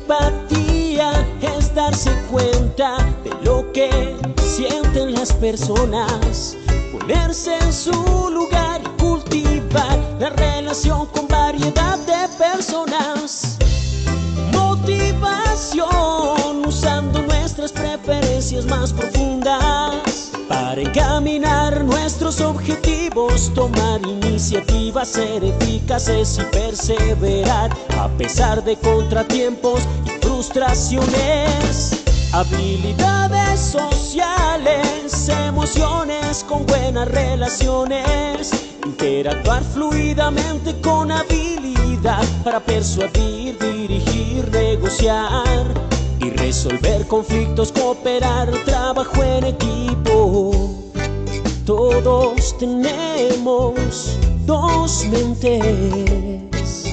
empatía es darse cuenta de lo que sienten las personas, ponerse en su lugar y cultivar la relación con variedad de personas. Motivación usando nuestras preferencias más profundas para encaminar nuestros objetivos, tomar iniciativas, ser eficaces y perseverar a pesar de contratiempos y frustraciones. Habilidades sociales, emociones con buenas relaciones, interactuar fluidamente con habilidad para persuadir, dirigir, negociar y resolver conflictos, cooperar, trabajo en equipo. Todos tenemos dos mentes,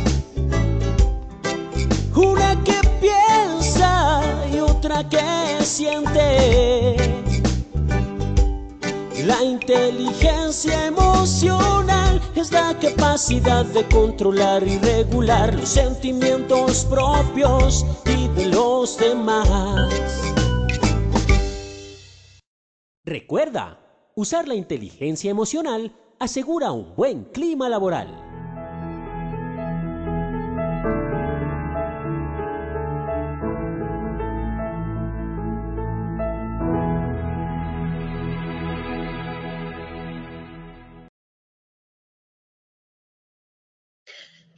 una que piensa y otra que siente. La inteligencia emocional es la capacidad de controlar y regular los sentimientos propios y de los demás. Recuerda, usar la inteligencia emocional asegura un buen clima laboral.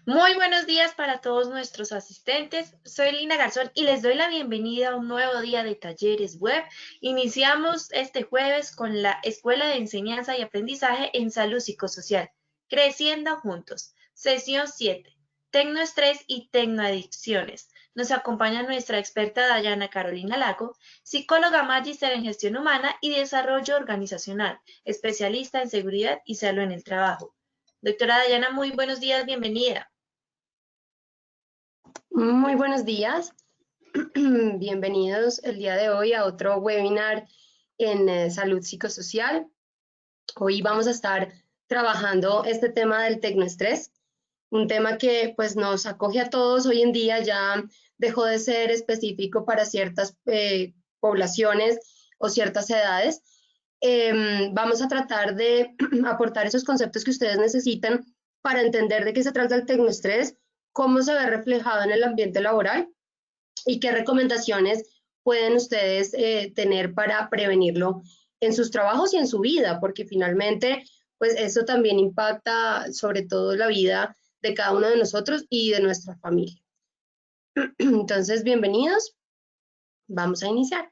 Muy buenos días para todos nuestros asistentes. Soy Lina Garzón y les doy la bienvenida a un nuevo día de talleres web. Iniciamos este jueves con la Escuela de Enseñanza y Aprendizaje en Salud Psicosocial, Creciendo Juntos, sesión 7, Tecnoestrés y Tecnoadicciones. Nos acompaña nuestra experta Dayana Carolina Lago, psicóloga magíster en gestión humana y desarrollo organizacional, especialista en seguridad y salud en el trabajo. Doctora Dayana, muy buenos días, bienvenida. Muy buenos días, bienvenidos el día de hoy a otro webinar en salud psicosocial. Hoy vamos a estar trabajando este tema del tecnoestrés, un tema que pues nos acoge a todos hoy en día, ya dejó de ser específico para ciertas poblaciones o ciertas edades. Vamos a tratar de aportar esos conceptos que ustedes necesitan para entender de qué se trata el tecnoestrés, cómo se ve reflejado en el ambiente laboral y qué recomendaciones pueden ustedes tener para prevenirlo en sus trabajos y en su vida, porque finalmente pues eso también impacta sobre todo la vida de cada uno de nosotros y de nuestra familia. Entonces, bienvenidos. Vamos a iniciar.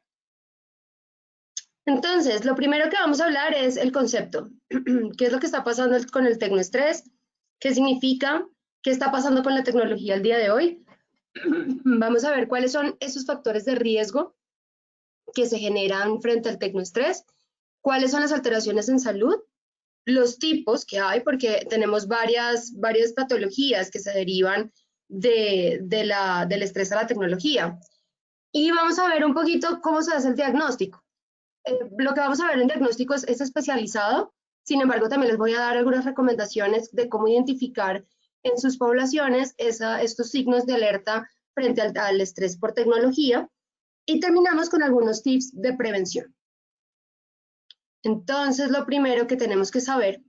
Entonces, lo primero que vamos a hablar es el concepto. ¿Qué es lo que está pasando con el tecnoestrés? ¿Qué significa? ¿Qué está pasando con la tecnología el día de hoy? Vamos a ver cuáles son esos factores de riesgo que se generan frente al tecnoestrés, cuáles son las alteraciones en salud, los tipos que hay, porque tenemos varias patologías que se derivan del estrés a la tecnología. Y vamos a ver un poquito cómo se hace el diagnóstico. Lo que vamos a ver en diagnóstico es especializado, sin embargo también les voy a dar algunas recomendaciones de cómo identificar en sus poblaciones estos signos de alerta frente al estrés por tecnología, y terminamos con algunos tips de prevención. Entonces, lo primero que tenemos que saber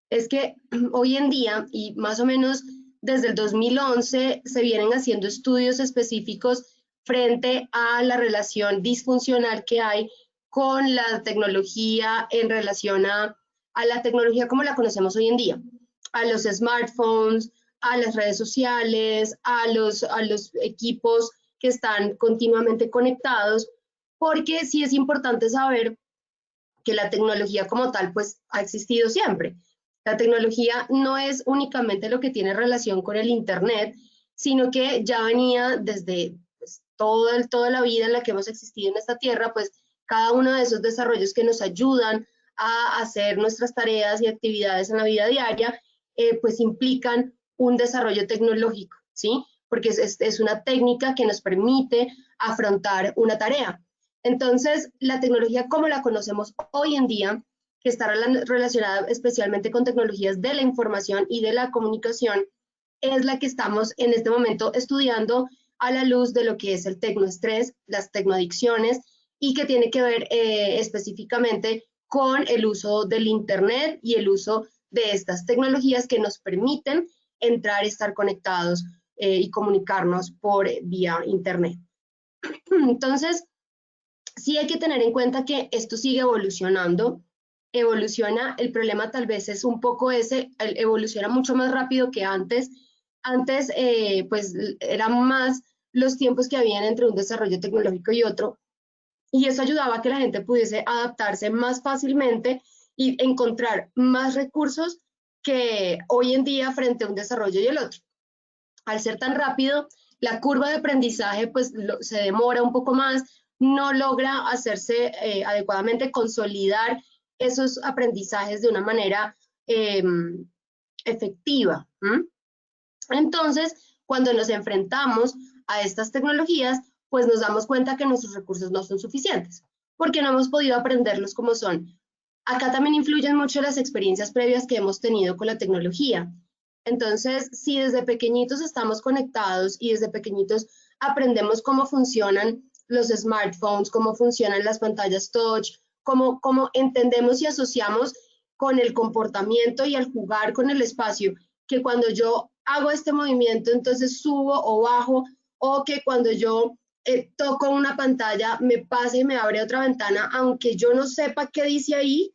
es que hoy en día, y más o menos desde el 2011, se vienen haciendo estudios específicos frente a la relación disfuncional que hay con la tecnología en relación a la tecnología como la conocemos hoy en día, a los smartphones, a las redes sociales, a los equipos que están continuamente conectados, porque sí es importante saber que la tecnología como tal pues ha existido siempre. La tecnología no es únicamente lo que tiene relación con el Internet, sino que ya venía desde pues, toda la vida en la que hemos existido en esta tierra, pues cada uno de esos desarrollos que nos ayudan a hacer nuestras tareas y actividades en la vida diaria, pues implican un desarrollo tecnológico, ¿sí? Porque es una técnica que nos permite afrontar una tarea. Entonces, la tecnología como la conocemos hoy en día, que está relacionada especialmente con tecnologías de la información y de la comunicación, es la que estamos en este momento estudiando a la luz de lo que es el tecnoestrés, las tecnoadicciones, y que tiene que ver específicamente con el uso del Internet y el uso de estas tecnologías que nos permiten entrar y estar conectados y comunicarnos por vía Internet. Entonces, sí hay que tener en cuenta que esto sigue evolucionando, evoluciona, el problema tal vez es un poco ese, evoluciona mucho más rápido que antes. Antes, pues, eran más los tiempos que habían entre un desarrollo tecnológico y otro, y eso ayudaba a que la gente pudiese adaptarse más fácilmente y encontrar más recursos que hoy en día frente a un desarrollo y el otro. Al ser tan rápido, la curva de aprendizaje pues se demora un poco más, no logra hacerse adecuadamente, consolidar esos aprendizajes de una manera efectiva. Entonces, cuando nos enfrentamos a estas tecnologías, pues nos damos cuenta que nuestros recursos no son suficientes, porque no hemos podido aprenderlos como son. Acá también influyen mucho las experiencias previas que hemos tenido con la tecnología. Entonces, si desde pequeñitos estamos conectados y desde pequeñitos aprendemos cómo funcionan los smartphones, cómo funcionan las pantallas touch, cómo entendemos y asociamos con el comportamiento y al jugar con el espacio, que cuando yo hago este movimiento, entonces subo o bajo, o que cuando yo toco una pantalla, me pasa y me abre otra ventana, aunque yo no sepa qué dice ahí,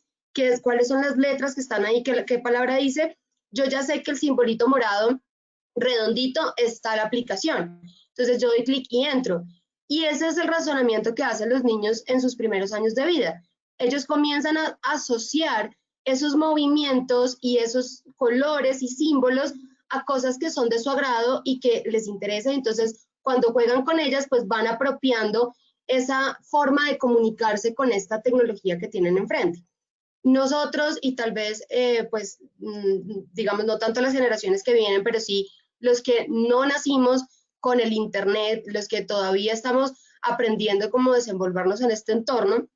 cuáles son las letras que están ahí, qué palabra dice, yo ya sé que el simbolito morado redondito está la aplicación. Entonces yo doy clic y entro. Y ese es el razonamiento que hacen los niños en sus primeros años de vida. Ellos comienzan a asociar esos movimientos y esos colores y símbolos a cosas que son de su agrado y que les interesa. Entonces, cuando juegan con ellas, pues van apropiando esa forma de comunicarse con esta tecnología que tienen enfrente. Nosotros, y tal vez, pues, digamos, no tanto las generaciones que vienen, pero sí los que no nacimos con el Internet, los que todavía estamos aprendiendo cómo desenvolvernos en este entorno,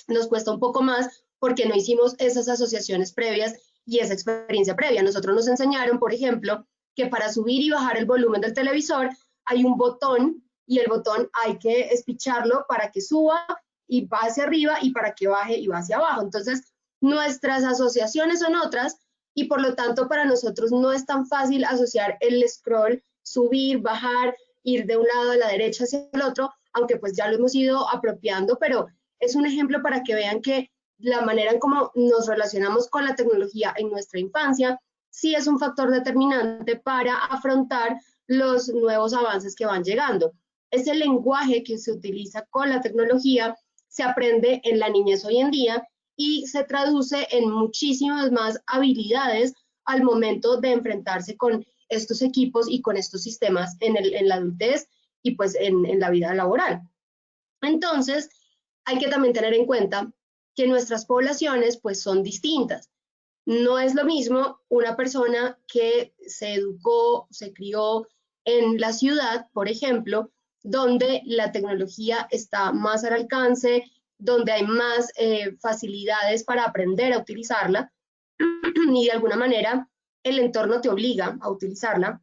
nos cuesta un poco más porque no hicimos esas asociaciones previas y esa experiencia previa. Nosotros nos enseñaron, por ejemplo, que para subir y bajar el volumen del televisor hay un botón y el botón hay que espicharlo para que suba y va hacia arriba y para que baje y va hacia abajo. Entonces, nuestras asociaciones son otras y por lo tanto para nosotros no es tan fácil asociar el scroll, subir, bajar, ir de un lado a la derecha hacia el otro, aunque pues ya lo hemos ido apropiando, pero es un ejemplo para que vean que la manera en cómo nos relacionamos con la tecnología en nuestra infancia sí es un factor determinante para afrontar los nuevos avances que van llegando. Ese lenguaje que se utiliza con la tecnología se aprende en la niñez hoy en día y se traduce en muchísimas más habilidades al momento de enfrentarse con estos equipos y con estos sistemas en la adultez y pues en la vida laboral. Entonces, hay que también tener en cuenta que nuestras poblaciones pues son distintas. No es lo mismo una persona que se educó, se crió en la ciudad, por ejemplo, donde la tecnología está más al alcance, donde hay más facilidades para aprender a utilizarla y de alguna manera el entorno te obliga a utilizarla,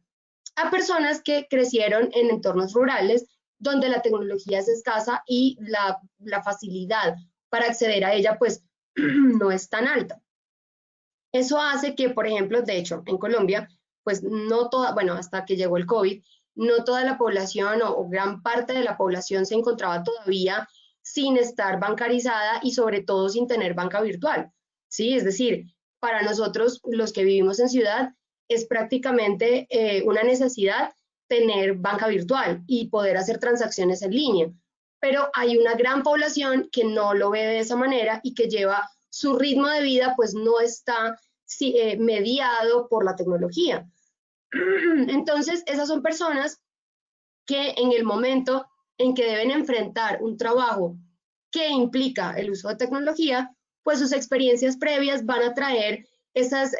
a personas que crecieron en entornos rurales donde la tecnología es escasa y la facilidad para acceder a ella pues no es tan alta. Eso hace que, por ejemplo, de hecho, en Colombia, pues no toda, bueno, hasta que llegó el COVID, no toda la población o gran parte de la población se encontraba todavía sin estar bancarizada y sobre todo sin tener banca virtual, ¿sí? Es decir, para nosotros, los que vivimos en ciudad, es prácticamente una necesidad tener banca virtual y poder hacer transacciones en línea. Pero hay una gran población que no lo ve de esa manera y que lleva su ritmo de vida, pues no está mediado por la tecnología. Entonces, esas son personas que en el momento en que deben enfrentar un trabajo que implica el uso de tecnología, pues sus experiencias previas van a traer esas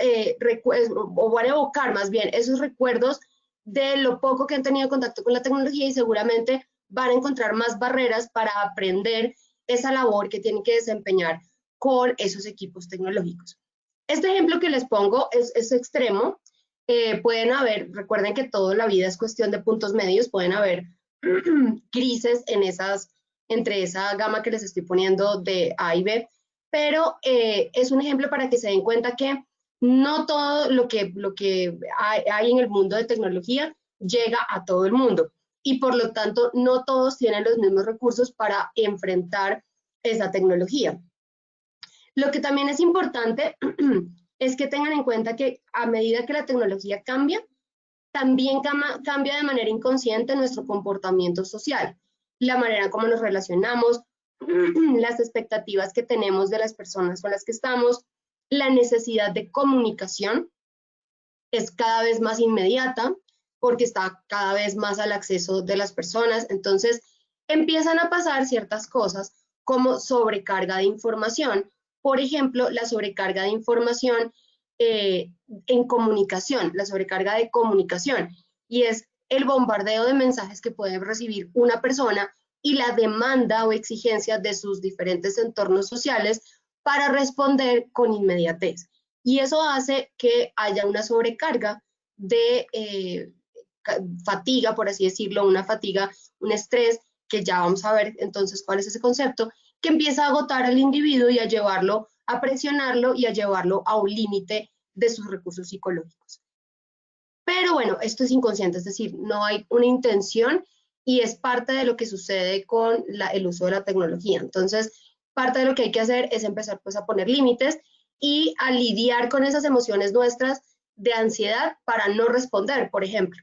o van a evocar más bien esos recuerdos de lo poco que han tenido contacto con la tecnología y seguramente van a encontrar más barreras para aprender esa labor que tienen que desempeñar con esos equipos tecnológicos. Este ejemplo que les pongo es extremo. Pueden haber, recuerden que toda la vida es cuestión de puntos medios, pueden haber grises entre esa gama que les estoy poniendo de A y B, pero es un ejemplo para que se den cuenta que no todo lo que hay en el mundo de tecnología llega a todo el mundo y por lo tanto no todos tienen los mismos recursos para enfrentar esa tecnología. Lo que también es importante es que tengan en cuenta que a medida que la tecnología cambia, también cambia de manera inconsciente nuestro comportamiento social, la manera como nos relacionamos, las expectativas que tenemos de las personas con las que estamos, la necesidad de comunicación es cada vez más inmediata porque está cada vez más al acceso de las personas. Entonces, empiezan a pasar ciertas cosas como sobrecarga de información. Por ejemplo, la sobrecarga de información en comunicación, la sobrecarga de comunicación, y es el bombardeo de mensajes que puede recibir una persona y la demanda o exigencia de sus diferentes entornos sociales para responder con inmediatez. Y eso hace que haya una sobrecarga de fatiga, por así decirlo, una fatiga, un estrés, que ya vamos a ver entonces cuál es ese concepto, que empieza a agotar al individuo y a llevarlo, a presionarlo y a llevarlo a un límite de sus recursos psicológicos. Pero bueno, esto es inconsciente, es decir, no hay una intención y es parte de lo que sucede con el uso de la tecnología. Entonces, parte de lo que hay que hacer es empezar pues a poner límites y a lidiar con esas emociones nuestras de ansiedad para no responder, por ejemplo.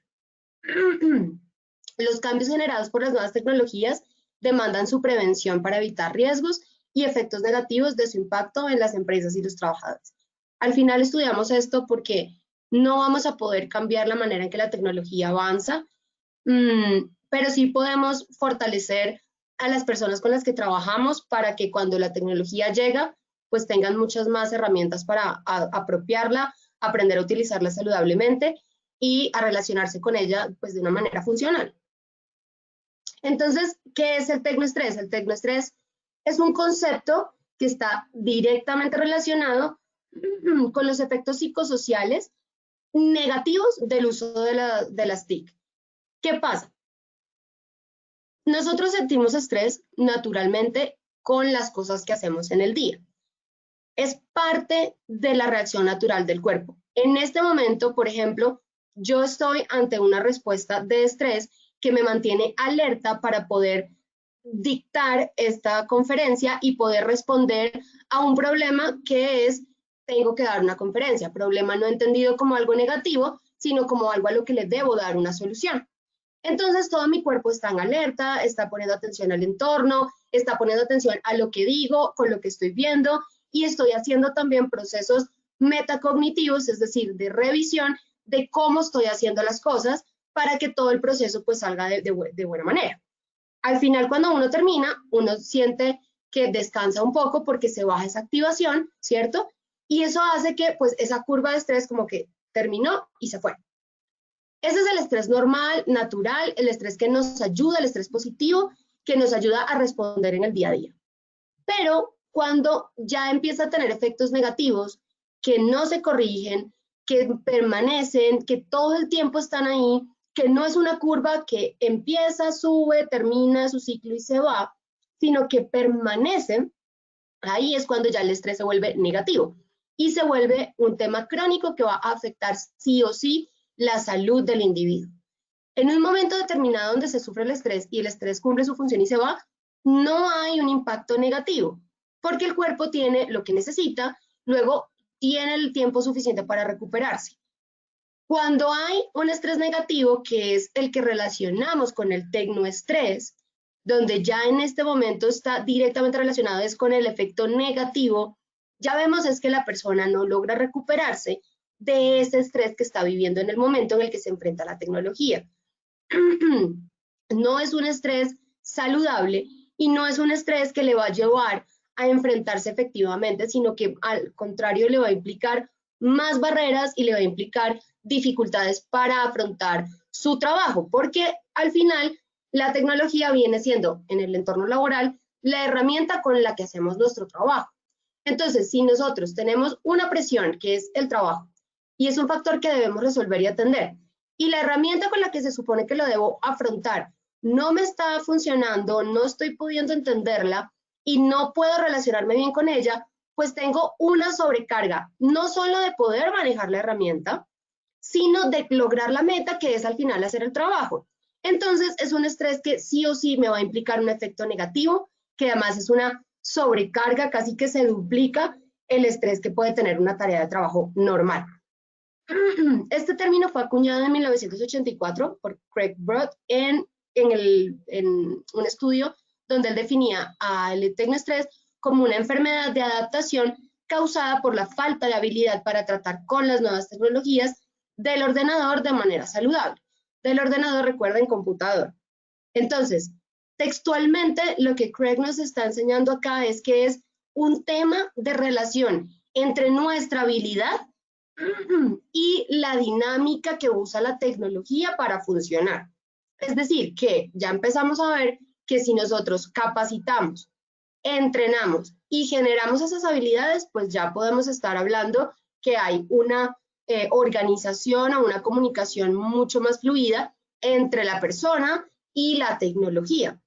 Los cambios generados por las nuevas tecnologías demandan su prevención para evitar riesgos y efectos negativos de su impacto en las empresas y los trabajadores. Al final estudiamos esto porque no vamos a poder cambiar la manera en que la tecnología avanza, pero sí podemos fortalecer a las personas con las que trabajamos para que cuando la tecnología llega, pues tengan muchas más herramientas para apropiarla, aprender a utilizarla saludablemente y a relacionarse con ella pues de una manera funcional. Entonces, ¿qué es el tecnoestrés? El tecnoestrés es un concepto que está directamente relacionado con los efectos psicosociales negativos del uso de las TIC. ¿Qué pasa? Nosotros sentimos estrés naturalmente con las cosas que hacemos en el día. Es parte de la reacción natural del cuerpo. En este momento, por ejemplo, yo estoy ante una respuesta de estrés que me mantiene alerta para poder dictar esta conferencia y poder responder a un problema que es, tengo que dar una conferencia. Problema no entendido como algo negativo, sino como algo a lo que le debo dar una solución. Entonces todo mi cuerpo está en alerta, está poniendo atención al entorno, está poniendo atención a lo que digo, con lo que estoy viendo, y estoy haciendo también procesos metacognitivos, es decir, de revisión de cómo estoy haciendo las cosas para que todo el proceso pues salga de buena manera. Al final, cuando uno termina, uno siente que descansa un poco porque se baja esa activación, ¿cierto? Y eso hace que pues esa curva de estrés como que terminó y se fue. Ese es el estrés normal, natural, el estrés que nos ayuda, el estrés positivo, que nos ayuda a responder en el día a día. Pero cuando ya empieza a tener efectos negativos que no se corrigen, que permanecen, que todo el tiempo están ahí, que no es una curva que empieza, sube, termina su ciclo y se va, sino que permanecen, ahí es cuando ya el estrés se vuelve negativo y se vuelve un tema crónico que va a afectar sí o sí la salud del individuo. En un momento determinado donde se sufre el estrés y el estrés cumple su función y se va, no hay un impacto negativo, porque el cuerpo tiene lo que necesita, luego tiene el tiempo suficiente para recuperarse. Cuando hay un estrés negativo, que es el que relacionamos con el tecnoestrés, donde ya en este momento está directamente relacionado es con el efecto negativo, ya vemos es que la persona no logra recuperarse de ese estrés que está viviendo en el momento en el que se enfrenta a la tecnología. No es un estrés saludable y no es un estrés que le va a llevar a enfrentarse efectivamente, sino que al contrario le va a implicar más barreras y le va a implicar dificultades para afrontar su trabajo, porque al final la tecnología viene siendo en el entorno laboral la herramienta con la que hacemos nuestro trabajo. Entonces, si nosotros tenemos una presión que es el trabajo y es un factor que debemos resolver y atender, y la herramienta con la que se supone que lo debo afrontar no me está funcionando, no estoy pudiendo entenderla y no puedo relacionarme bien con ella, pues tengo una sobrecarga, no solo de poder manejar la herramienta, sino de lograr la meta, que es al final hacer el trabajo. Entonces es un estrés que sí o sí me va a implicar un efecto negativo, que además es una sobrecarga, casi que se duplica el estrés que puede tener una tarea de trabajo normal. Este término fue acuñado en 1984 por Craig Broad en un estudio donde él definía al tecnoestrés como una enfermedad de adaptación causada por la falta de habilidad para tratar con las nuevas tecnologías del ordenador de manera saludable. Del ordenador, recuerden, computador. Entonces, textualmente, lo que Craig nos está enseñando acá es que es un tema de relación entre nuestra habilidad y la dinámica que usa la tecnología para funcionar. Es decir, que ya empezamos a ver que si nosotros capacitamos, entrenamos y generamos esas habilidades, pues ya podemos estar hablando que hay una organización o una comunicación mucho más fluida entre la persona y la tecnología,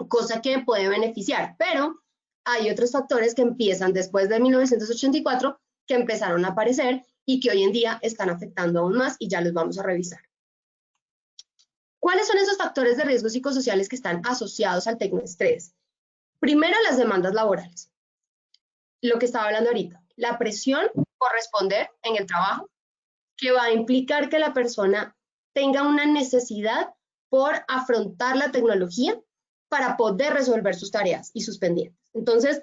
cosa que puede beneficiar, pero hay otros factores que empiezan después de 1984 que empezaron a aparecer y que hoy en día están afectando aún más y ya los vamos a revisar. ¿Cuáles son esos factores de riesgo psicosociales que están asociados al tecnoestrés? Primero, las demandas laborales. Lo que estaba hablando ahorita, la presión por responder en el trabajo, que va a implicar que la persona tenga una necesidad por afrontar la tecnología para poder resolver sus tareas y sus pendientes. Entonces,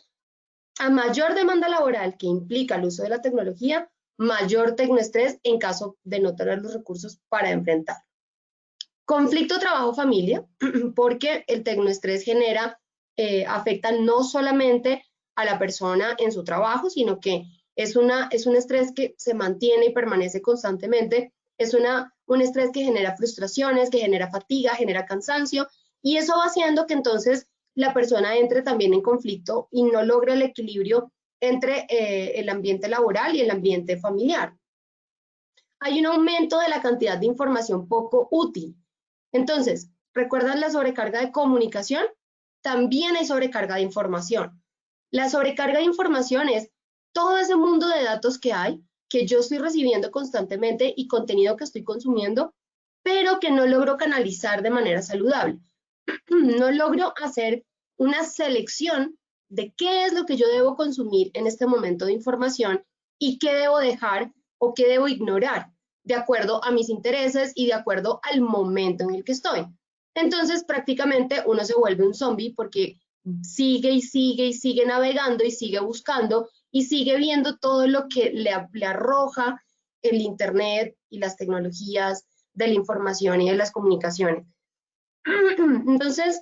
a mayor demanda laboral que implica el uso de la tecnología, mayor tecnoestrés en caso de no tener los recursos para enfrentar. Conflicto trabajo-familia, porque el tecnoestrés afecta no solamente a la persona en su trabajo, sino que es un estrés que se mantiene y permanece constantemente, es un estrés que genera frustraciones, que genera fatiga, genera cansancio, y eso va haciendo que entonces la persona entre también en conflicto y no logre el equilibrio entre el ambiente laboral y el ambiente familiar. Hay un aumento de la cantidad de información poco útil. Entonces, ¿recuerdan la sobrecarga de comunicación? También hay sobrecarga de información. La sobrecarga de información es todo ese mundo de datos que hay, que yo estoy recibiendo constantemente y contenido que estoy consumiendo, pero que no logro canalizar de manera saludable. No logro hacer una selección de qué es lo que yo debo consumir en este momento de información y qué debo dejar o qué debo ignorar, de acuerdo a mis intereses y de acuerdo al momento en el que estoy. Entonces, prácticamente uno se vuelve un zombie porque sigue y sigue y sigue navegando y sigue buscando y sigue viendo todo lo que le arroja el Internet y las tecnologías de la información y de las comunicaciones. Entonces,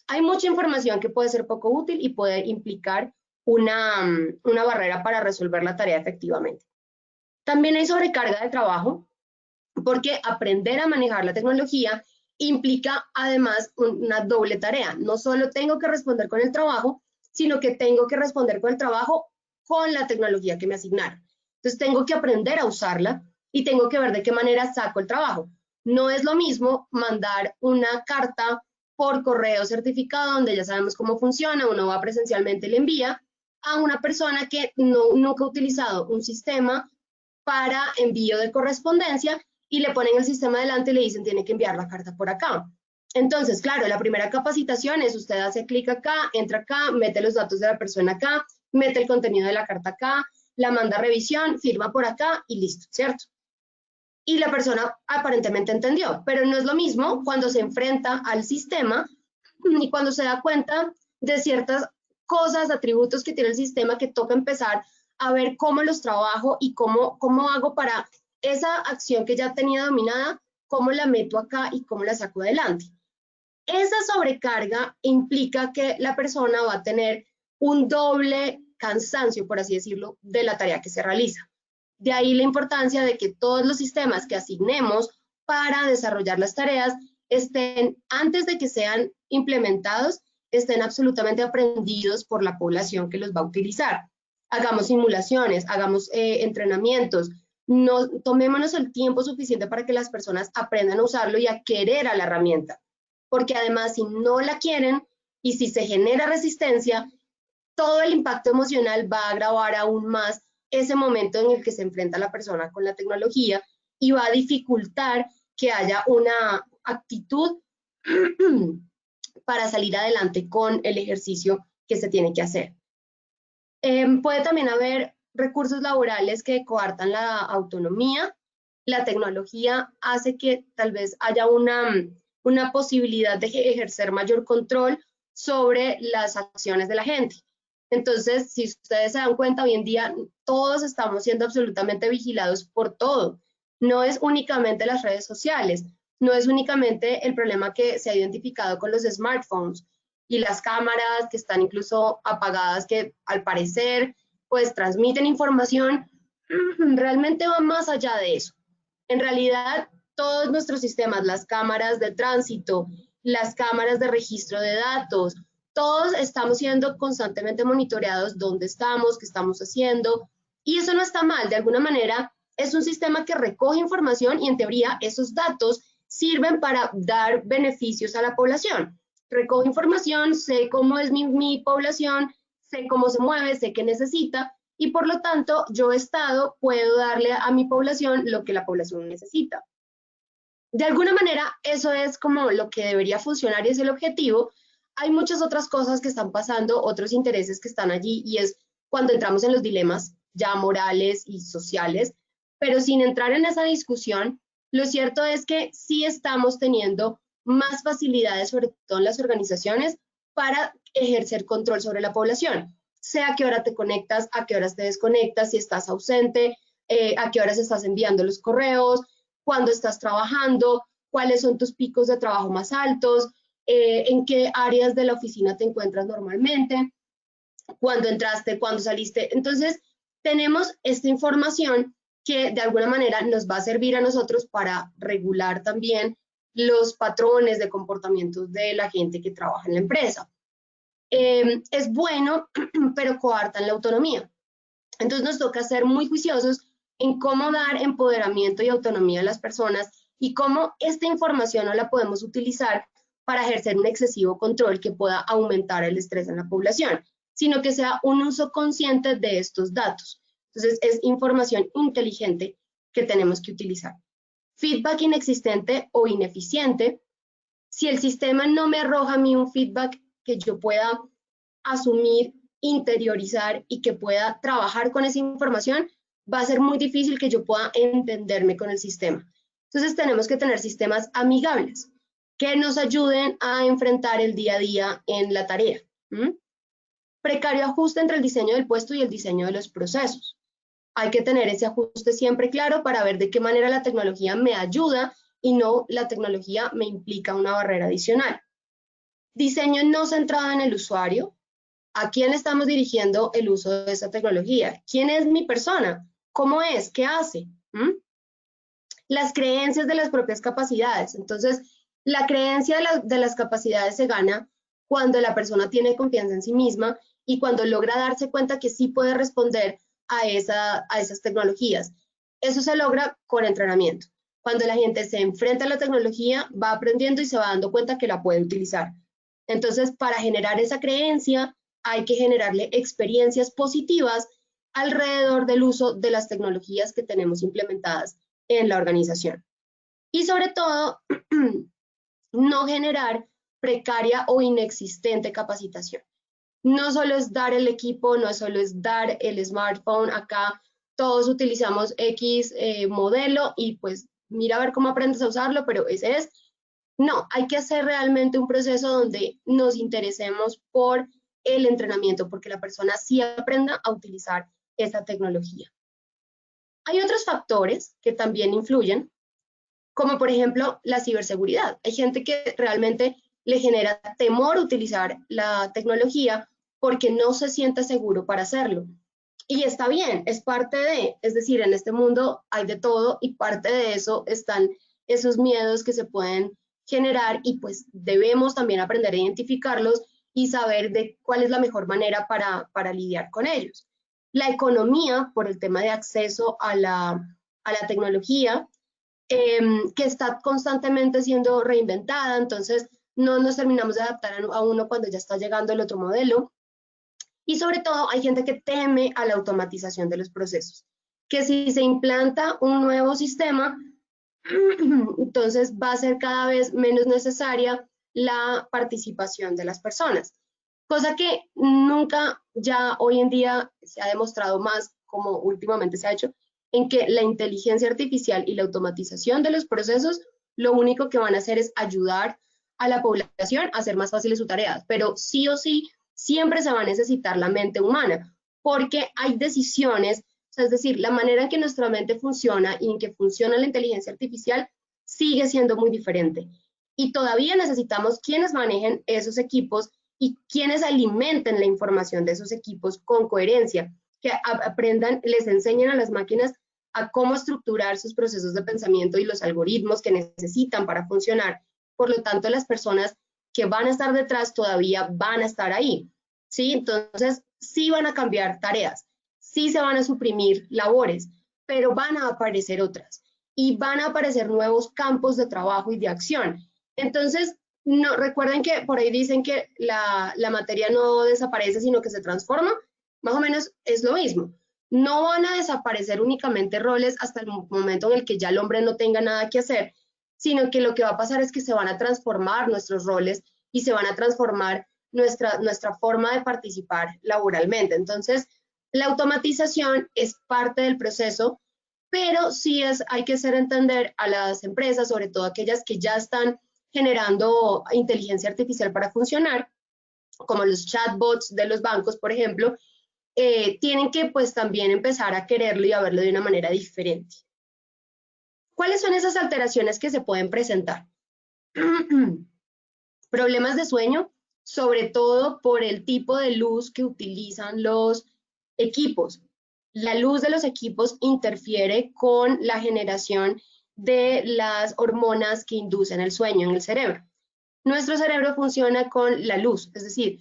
hay mucha información que puede ser poco útil y puede implicar una barrera para resolver la tarea efectivamente. También hay sobrecarga de trabajo, porque aprender a manejar la tecnología implica además una doble tarea. No solo tengo que responder con el trabajo, sino que tengo que responder con el trabajo con la tecnología que me asignaron. Entonces tengo que aprender a usarla y tengo que ver de qué manera saco el trabajo. No es lo mismo mandar una carta por correo certificado, donde ya sabemos cómo funciona, uno va presencialmente y le envía, a una persona que nunca ha utilizado un sistema para envío de correspondencia y le ponen el sistema delante y le dicen tiene que enviar la carta por acá. Entonces, claro, la primera capacitación es usted hace clic acá, entra acá, mete los datos de la persona acá, mete el contenido de la carta acá, la manda a revisión, firma por acá y listo, ¿cierto? Y la persona aparentemente entendió, pero no es lo mismo cuando se enfrenta al sistema y cuando se da cuenta de ciertas cosas, atributos que tiene el sistema que toca empezar a ver cómo los trabajo y cómo hago para esa acción que ya tenía dominada, cómo la meto acá y cómo la saco adelante. Esa sobrecarga implica que la persona va a tener un doble cansancio, por así decirlo, de la tarea que se realiza. De ahí la importancia de que todos los sistemas que asignemos para desarrollar las tareas estén, antes de que sean implementados, estén absolutamente aprendidos por la población que los va a utilizar. Hagamos simulaciones, hagamos entrenamientos, tomémonos el tiempo suficiente para que las personas aprendan a usarlo y a querer a la herramienta. porque además si no la quieren y si se genera resistencia, todo el impacto emocional va a agravar aún más ese momento en el que se enfrenta la persona con la tecnología y va a dificultar que haya una actitud para salir adelante con el ejercicio que se tiene que hacer. Puede también haber recursos laborales que coartan la autonomía. La tecnología hace que tal vez haya una posibilidad de ejercer mayor control sobre las acciones de la gente. Entonces, si ustedes se dan cuenta, hoy en día todos estamos siendo absolutamente vigilados por todo. No es únicamente las redes sociales, no es únicamente el problema que se ha identificado con los smartphones y las cámaras que están incluso apagadas, que al parecer pues transmiten información, realmente va más allá de eso. En realidad, todos nuestros sistemas, las cámaras de tránsito, las cámaras de registro de datos, todos estamos siendo constantemente monitoreados dónde estamos, qué estamos haciendo, y eso no está mal. De alguna manera, es un sistema que recoge información y en teoría esos datos sirven para dar beneficios a la población. Recojo información, sé cómo es mi población, sé cómo se mueve, sé qué necesita, y por lo tanto, yo Estado puedo darle a mi población lo que la población necesita. De alguna manera, eso es como lo que debería funcionar y es el objetivo. Hay muchas otras cosas que están pasando, otros intereses que están allí, y es cuando entramos en los dilemas ya morales y sociales, pero sin entrar en esa discusión, lo cierto es que sí estamos teniendo más facilidades, sobre todo en las organizaciones, para ejercer control sobre la población. Sea a qué hora te conectas, a qué horas te desconectas, si estás ausente, a qué horas estás enviando los correos, cuándo estás trabajando, cuáles son tus picos de trabajo más altos, en qué áreas de la oficina te encuentras normalmente, cuándo entraste, cuándo saliste. Entonces, tenemos esta información que de alguna manera nos va a servir a nosotros para regular también los patrones de comportamientos de la gente que trabaja en la empresa. Es bueno, pero coartan la autonomía. Entonces nos toca ser muy juiciosos en cómo dar empoderamiento y autonomía a las personas y cómo esta información no la podemos utilizar para ejercer un excesivo control que pueda aumentar el estrés en la población, sino que sea un uso consciente de estos datos. Entonces es información inteligente que tenemos que utilizar. Feedback inexistente o ineficiente. Si el sistema no me arroja a mí un feedback que yo pueda asumir, interiorizar y que pueda trabajar con esa información, va a ser muy difícil que yo pueda entenderme con el sistema. Entonces tenemos que tener sistemas amigables que nos ayuden a enfrentar el día a día en la tarea. Precario ajuste entre el diseño del puesto y el diseño de los procesos. Hay que tener ese ajuste siempre claro para ver de qué manera la tecnología me ayuda y no la tecnología me implica una barrera adicional. Diseño no centrado en el usuario. ¿A quién estamos dirigiendo el uso de esa tecnología? ¿Quién es mi persona? ¿Cómo es? ¿Qué hace? Las creencias de las propias capacidades. Entonces, la creencia de las capacidades se gana cuando la persona tiene confianza en sí misma y cuando logra darse cuenta que sí puede responder a esas tecnologías. Eso se logra con entrenamiento. Cuando la gente se enfrenta a la tecnología, va aprendiendo y se va dando cuenta que la puede utilizar. Entonces, para generar esa creencia, hay que generarle experiencias positivas alrededor del uso de las tecnologías que tenemos implementadas en la organización. Y sobre todo, no generar precaria o inexistente capacitación. No solo es dar el equipo, no solo es dar el smartphone. Acá todos utilizamos X modelo y pues mira a ver cómo aprendes a usarlo, pero ese es. No, hay que hacer realmente un proceso donde nos interesemos por el entrenamiento, porque la persona sí aprenda a utilizar esa tecnología. Hay otros factores que también influyen, como por ejemplo la ciberseguridad. Hay gente que realmente le genera temor utilizar la tecnología porque no se siente seguro para hacerlo. Y está bien, es parte de, es decir, en este mundo hay de todo y parte de eso están esos miedos que se pueden generar y pues debemos también aprender a identificarlos y saber de cuál es la mejor manera para lidiar con ellos. La economía, por el tema de acceso a la tecnología, que está constantemente siendo reinventada, entonces no nos terminamos de adaptar a uno cuando ya está llegando el otro modelo. Y sobre todo hay gente que teme a la automatización de los procesos, que si se implanta un nuevo sistema, entonces va a ser cada vez menos necesaria la participación de las personas, cosa que nunca ya hoy en día se ha demostrado más, como últimamente se ha hecho, en que la inteligencia artificial y la automatización de los procesos lo único que van a hacer es ayudar a la población a hacer más fáciles sus tareas, pero sí o sí siempre se va a necesitar la mente humana, porque hay decisiones, o sea, es decir, la manera en que nuestra mente funciona y en que funciona la inteligencia artificial sigue siendo muy diferente. Y todavía necesitamos quienes manejen esos equipos y quienes alimenten la información de esos equipos con coherencia, que aprendan, les enseñen a las máquinas a cómo estructurar sus procesos de pensamiento y los algoritmos que necesitan para funcionar. Por lo tanto, las personas que van a estar detrás todavía van a estar ahí, ¿sí? Entonces, sí van a cambiar tareas, sí se van a suprimir labores, pero van a aparecer otras y van a aparecer nuevos campos de trabajo y de acción. Entonces, no, recuerden que por ahí dicen que la materia no desaparece, sino que se transforma. Más o menos es lo mismo. No van a desaparecer únicamente roles hasta el momento en el que ya el hombre no tenga nada que hacer, sino que lo que va a pasar es que se van a transformar nuestros roles y se van a transformar nuestra forma de participar laboralmente. Entonces, la automatización es parte del proceso, pero sí hay que hacer entender a las empresas, sobre todo aquellas que ya están generando inteligencia artificial para funcionar, como los chatbots de los bancos, por ejemplo, tienen que pues también empezar a quererlo y a verlo de una manera diferente. ¿Cuáles son esas alteraciones que se pueden presentar? Problemas de sueño, sobre todo por el tipo de luz que utilizan los equipos. La luz de los equipos interfiere con la generación de las hormonas que inducen el sueño en el cerebro. Nuestro cerebro funciona con la luz, es decir,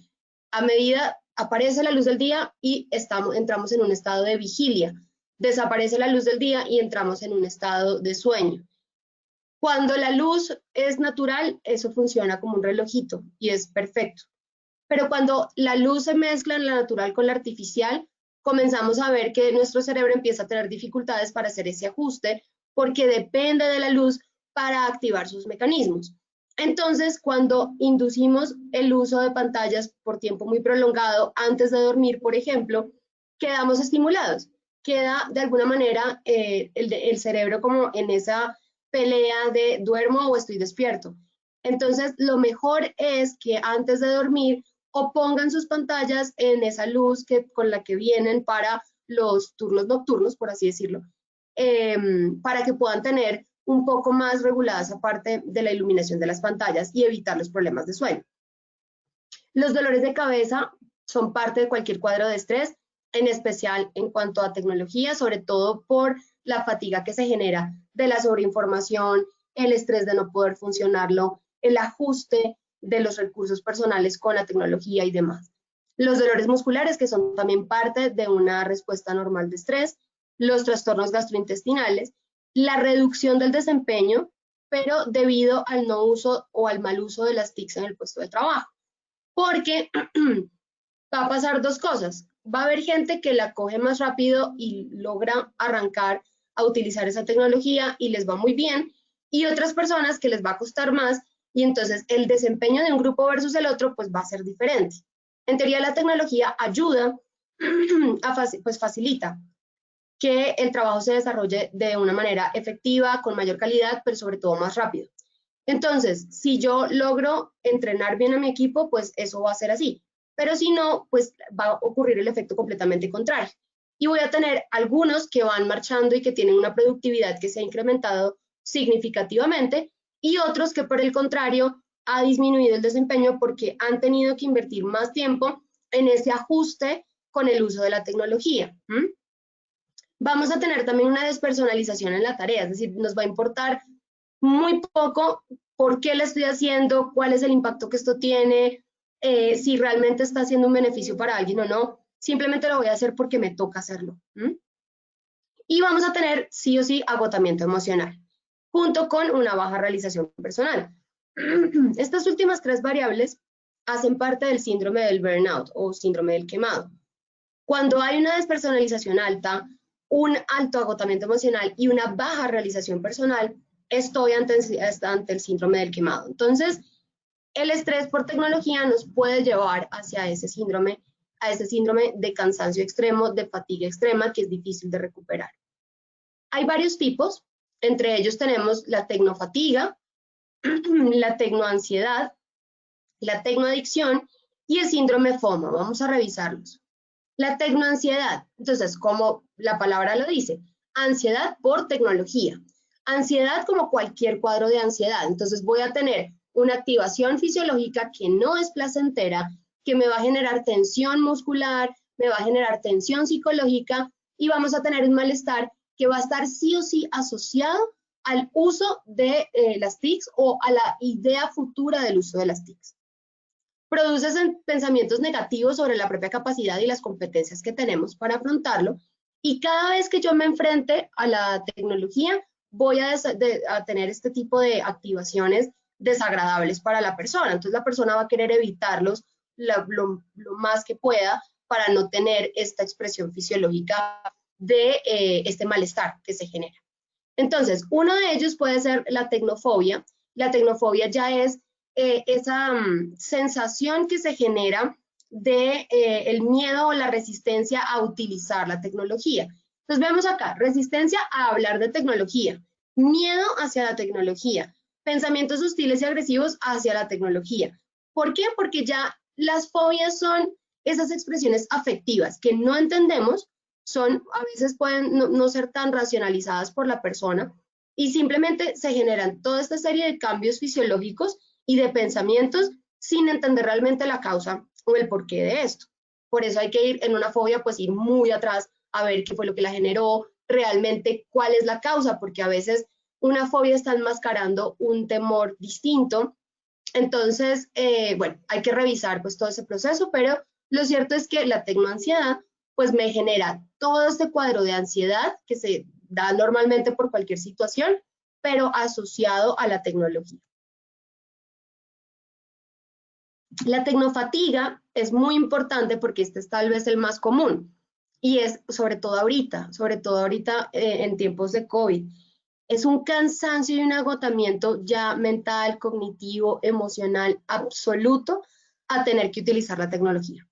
a medida aparece la luz del día y entramos en un estado de vigilia. Desaparece la luz del día y entramos en un estado de sueño. Cuando la luz es natural, eso funciona como un relojito y es perfecto. Pero cuando la luz se mezcla en la natural con la artificial, comenzamos a ver que nuestro cerebro empieza a tener dificultades para hacer ese ajuste porque depende de la luz para activar sus mecanismos. Entonces, cuando inducimos el uso de pantallas por tiempo muy prolongado antes de dormir, por ejemplo, quedamos estimulados. Queda de alguna manera el cerebro como en esa pelea de duermo o estoy despierto. Entonces, lo mejor es que antes de dormir o pongan sus pantallas en esa luz con la que vienen para los turnos nocturnos, por así decirlo, para que puedan tener un poco más regulada esa parte de la iluminación de las pantallas y evitar los problemas de sueño. Los dolores de cabeza son parte de cualquier cuadro de estrés, en especial en cuanto a tecnología, sobre todo por la fatiga que se genera de la sobreinformación, el estrés de no poder funcionarlo, el ajuste de los recursos personales con la tecnología y demás. Los dolores musculares, que son también parte de una respuesta normal de estrés, los trastornos gastrointestinales, la reducción del desempeño, pero debido al no uso o al mal uso de las TICs en el puesto de trabajo. Porque va a pasar dos cosas. Va a haber gente que la coge más rápido y logra arrancar a utilizar esa tecnología y les va muy bien, y otras personas que les va a costar más, y entonces el desempeño de un grupo versus el otro pues va a ser diferente. En teoría la tecnología ayuda, pues facilita que el trabajo se desarrolle de una manera efectiva, con mayor calidad, pero sobre todo más rápido. Entonces, si yo logro entrenar bien a mi equipo, pues eso va a ser así. Pero si no, pues va a ocurrir el efecto completamente contrario. Y voy a tener algunos que van marchando y que tienen una productividad que se ha incrementado significativamente, y otros que por el contrario ha disminuido el desempeño porque han tenido que invertir más tiempo en ese ajuste con el uso de la tecnología. Vamos a tener también una despersonalización en la tarea, es decir, nos va a importar muy poco por qué la estoy haciendo, cuál es el impacto que esto tiene, si realmente está haciendo un beneficio para alguien o no. Simplemente lo voy a hacer porque me toca hacerlo. Y vamos a tener sí o sí agotamiento emocional, junto con una baja realización personal. Estas últimas tres variables hacen parte del síndrome del burnout o síndrome del quemado. Cuando hay una despersonalización alta, un alto agotamiento emocional y una baja realización personal, estoy ante el síndrome del quemado. Entonces, el estrés por tecnología nos puede llevar hacia ese síndrome, a ese síndrome de cansancio extremo, de fatiga extrema, que es difícil de recuperar. Hay varios tipos, entre ellos tenemos la tecnofatiga, la tecnoansiedad, la tecnoadicción y el síndrome FOMO. Vamos a revisarlos. La tecnoansiedad, entonces, como la palabra lo dice, ansiedad por tecnología. Ansiedad como cualquier cuadro de ansiedad. Entonces voy a tener una activación fisiológica que no es placentera, que me va a generar tensión muscular, me va a generar tensión psicológica y vamos a tener un malestar que va a estar sí o sí asociado al uso de las TICs o a la idea futura del uso de las TICs. Produce pensamientos negativos sobre la propia capacidad y las competencias que tenemos para afrontarlo, y cada vez que yo me enfrente a la tecnología, voy a tener este tipo de activaciones desagradables para la persona. Entonces la persona va a querer evitarlos lo más que pueda para no tener esta expresión fisiológica de este malestar que se genera. Entonces, uno de ellos puede ser la tecnofobia. La tecnofobia ya es esa sensación que se genera de el miedo o la resistencia a utilizar la tecnología. Entonces vemos acá, resistencia a hablar de tecnología, miedo hacia la tecnología, pensamientos hostiles y agresivos hacia la tecnología. ¿Por qué? Porque ya las fobias son esas expresiones afectivas que no entendemos, a veces pueden no ser tan racionalizadas por la persona y simplemente se generan toda esta serie de cambios fisiológicos y de pensamientos sin entender realmente la causa o el porqué de esto. Por eso hay que ir en una fobia, pues ir muy atrás a ver qué fue lo que la generó, realmente cuál es la causa, porque a veces una fobia está enmascarando un temor distinto. Entonces, bueno, hay que revisar pues todo ese proceso, pero lo cierto es que la tecnoansiedad pues me genera todo este cuadro de ansiedad que se da normalmente por cualquier situación, pero asociado a la tecnología. La tecnofatiga es muy importante porque este es tal vez el más común y es sobre todo ahorita en tiempos de COVID. Es un cansancio y un agotamiento ya mental, cognitivo, emocional absoluto a tener que utilizar la tecnología.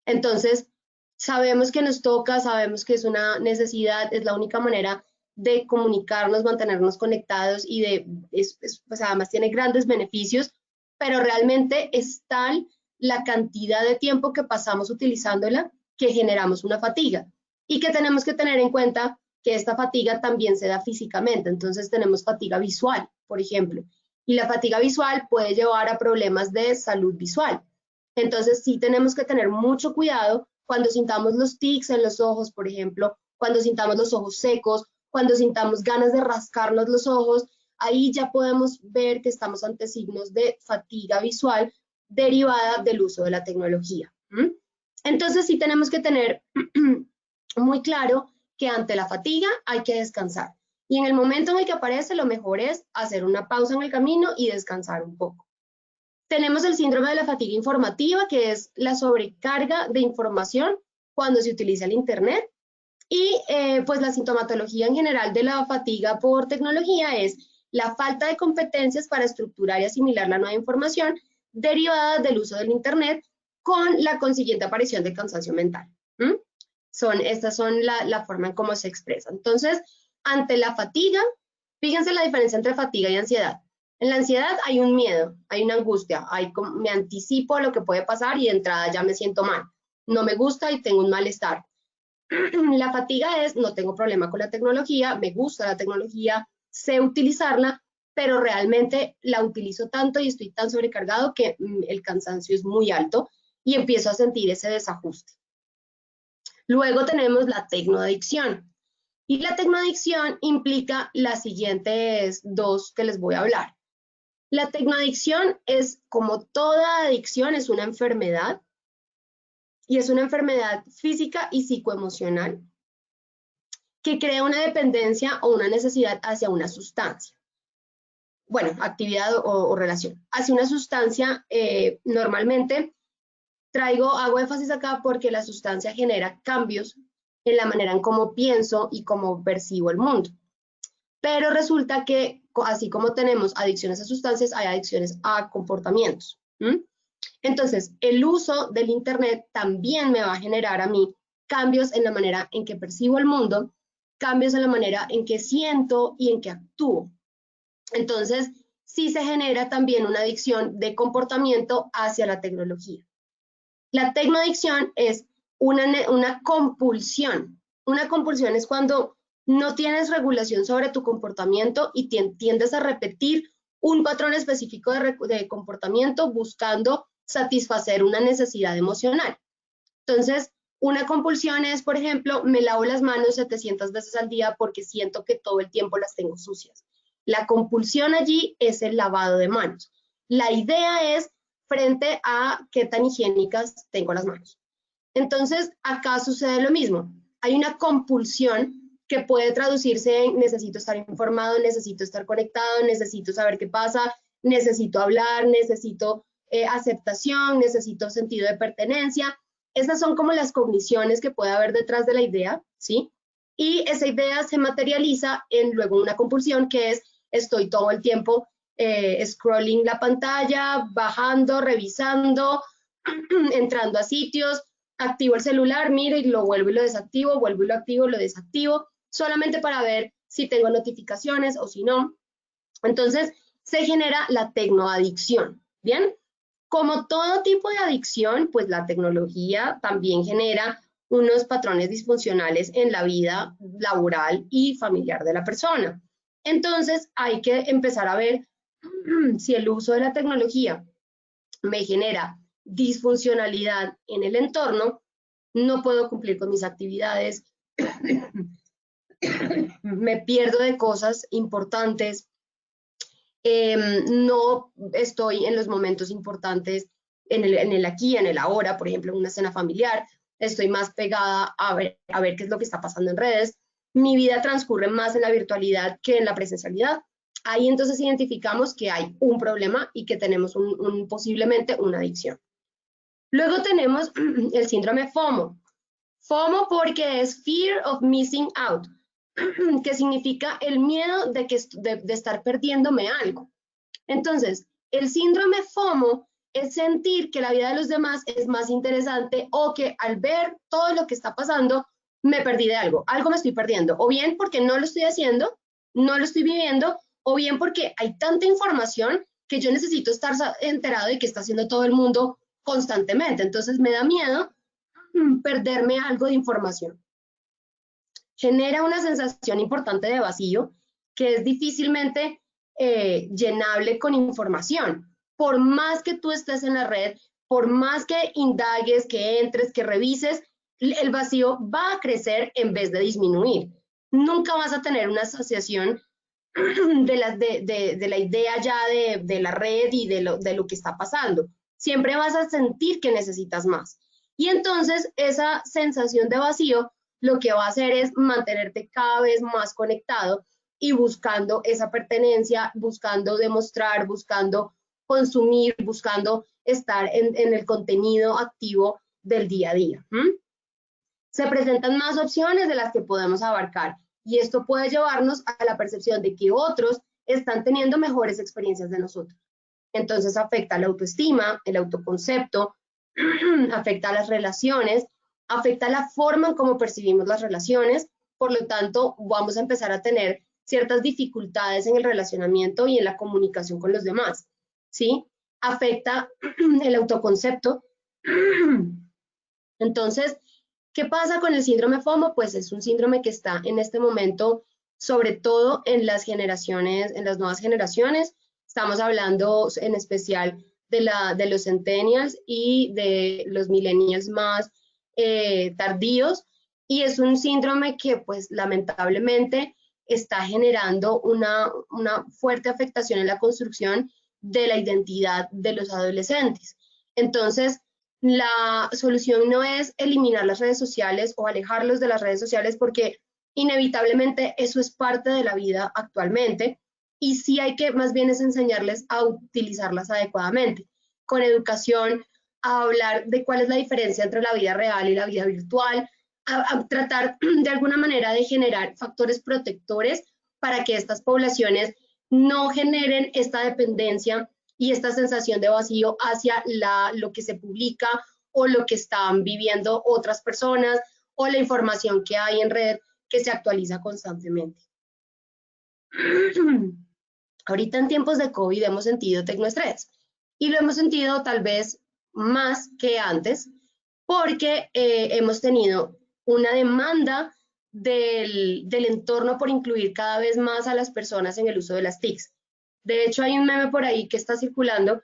Entonces, sabemos que nos toca, sabemos que es una necesidad, es la única manera de comunicarnos, mantenernos conectados y pues además tiene grandes beneficios, pero realmente es tal la cantidad de tiempo que pasamos utilizándola que generamos una fatiga y que tenemos que tener en cuenta que esta fatiga también se da físicamente. Entonces tenemos fatiga visual, por ejemplo, y la fatiga visual puede llevar a problemas de salud visual. Entonces sí tenemos que tener mucho cuidado cuando sintamos los tics en los ojos, por ejemplo, cuando sintamos los ojos secos, cuando sintamos ganas de rascarnos los ojos, ahí ya podemos ver que estamos ante signos de fatiga visual derivada del uso de la tecnología. Entonces sí tenemos que tener muy claro que ante la fatiga hay que descansar. Y en el momento en el que aparece, lo mejor es hacer una pausa en el camino y descansar un poco. Tenemos el síndrome de la fatiga informativa, que es la sobrecarga de información cuando se utiliza el Internet. Y pues la sintomatología en general de la fatiga por tecnología es la falta de competencias para estructurar y asimilar la nueva información derivada del uso del Internet con la consiguiente aparición de cansancio mental. Estas son la forma en cómo se expresa. Entonces, ante la fatiga, fíjense la diferencia entre fatiga y ansiedad. En la ansiedad hay un miedo, hay una angustia, me anticipo a lo que puede pasar y de entrada ya me siento mal. No me gusta y tengo un malestar. La fatiga es, no tengo problema con la tecnología, me gusta la tecnología, sé utilizarla, pero realmente la utilizo tanto y estoy tan sobrecargado que el cansancio es muy alto y empiezo a sentir ese desajuste. Luego tenemos la tecnoadicción. Y la tecnoadicción implica las siguientes dos que les voy a hablar. La tecnoadicción es, como toda adicción, es una enfermedad y es una enfermedad física y psicoemocional que crea una dependencia o una necesidad hacia una sustancia. bueno, actividad o relación, hacia una sustancia. Normalmente hago énfasis acá porque la sustancia genera cambios en la manera en cómo pienso y cómo percibo el mundo. Pero resulta que, así como tenemos adicciones a sustancias, hay adicciones a comportamientos. Entonces, el uso del Internet también me va a generar a mí cambios en la manera en que percibo el mundo, cambios en la manera en que siento y en que actúo. Entonces, sí se genera también una adicción de comportamiento hacia la tecnología. La tecnoadicción es una compulsión. Una compulsión es cuando no tienes regulación sobre tu comportamiento y tiendes a repetir un patrón específico de comportamiento buscando satisfacer una necesidad emocional. Entonces, una compulsión es, por ejemplo, me lavo las manos 700 veces al día porque siento que todo el tiempo las tengo sucias. La compulsión allí es el lavado de manos. La idea es frente a qué tan higiénicas tengo las manos. Entonces, acá sucede lo mismo. Hay una compulsión que puede traducirse en necesito estar informado, necesito estar conectado, necesito saber qué pasa, necesito hablar, necesito aceptación, necesito sentido de pertenencia. Esas son como las cogniciones que puede haber detrás de la idea, ¿sí? Y esa idea se materializa en luego una compulsión que es estoy todo el tiempo scrolling la pantalla, bajando, revisando, entrando a sitios, activo el celular, miro y lo vuelvo y lo desactivo, vuelvo y lo activo, lo desactivo, solamente para ver si tengo notificaciones o si no. Entonces, se genera la tecnoadicción, ¿bien? Como todo tipo de adicción, pues la tecnología también genera unos patrones disfuncionales en la vida laboral y familiar de la persona. Entonces, hay que empezar a ver si el uso de la tecnología me genera disfuncionalidad en el entorno, no puedo cumplir con mis actividades, me pierdo de cosas importantes, no estoy en los momentos importantes, en el aquí, en el ahora, por ejemplo, en una cena familiar, estoy más pegada a ver qué es lo que está pasando en redes, mi vida transcurre más en la virtualidad que en la presencialidad. Ahí entonces identificamos que hay un problema y que tenemos posiblemente una adicción. Luego tenemos el síndrome FOMO. FOMO porque es Fear of Missing Out, que significa el miedo de estar perdiéndome algo. Entonces, el síndrome FOMO es sentir que la vida de los demás es más interesante o que al ver todo lo que está pasando, me perdí de algo me estoy perdiendo, o bien porque no lo estoy haciendo, no lo estoy viviendo, o bien porque hay tanta información que yo necesito estar enterado de qué está haciendo todo el mundo constantemente. Entonces me da miedo perderme algo de información. Genera una sensación importante de vacío que es difícilmente llenable con información. Por más que tú estés en la red, por más que indagues, que entres, que revises, el vacío va a crecer en vez de disminuir. Nunca vas a tener una asociación de la idea ya de la red y de lo que está pasando. Siempre vas a sentir que necesitas más. Y entonces esa sensación de vacío lo que va a hacer es mantenerte cada vez más conectado y buscando esa pertenencia, buscando demostrar, buscando consumir, buscando estar en el contenido activo del día a día. Se presentan más opciones de las que podemos abarcar y esto puede llevarnos a la percepción de que otros están teniendo mejores experiencias de nosotros. Entonces afecta la autoestima, el autoconcepto, afecta a las relaciones, afecta la forma en cómo percibimos las relaciones, por lo tanto vamos a empezar a tener ciertas dificultades en el relacionamiento y en la comunicación con los demás, ¿sí? Afecta el autoconcepto. Entonces, ¿qué pasa con el síndrome FOMO? Pues es un síndrome que está en este momento, sobre todo en las generaciones, en las nuevas generaciones. Estamos hablando en especial de los centennials y de los millennials más tardíos, y es un síndrome que pues lamentablemente está generando una fuerte afectación en la construcción de la identidad de los adolescentes. Entonces, la solución no es eliminar las redes sociales o alejarlos de las redes sociales porque inevitablemente eso es parte de la vida actualmente, y sí hay que más bien es enseñarles a utilizarlas adecuadamente, con educación, a hablar de cuál es la diferencia entre la vida real y la vida virtual, a tratar de alguna manera de generar factores protectores para que estas poblaciones no generen esta dependencia y esta sensación de vacío hacia lo que se publica o lo que están viviendo otras personas o la información que hay en red que se actualiza constantemente. Ahorita en tiempos de COVID hemos sentido tecnoestrés y lo hemos sentido tal vez más que antes porque hemos tenido una demanda del entorno por incluir cada vez más a las personas en el uso de las TICs. De hecho, hay un meme por ahí que está circulando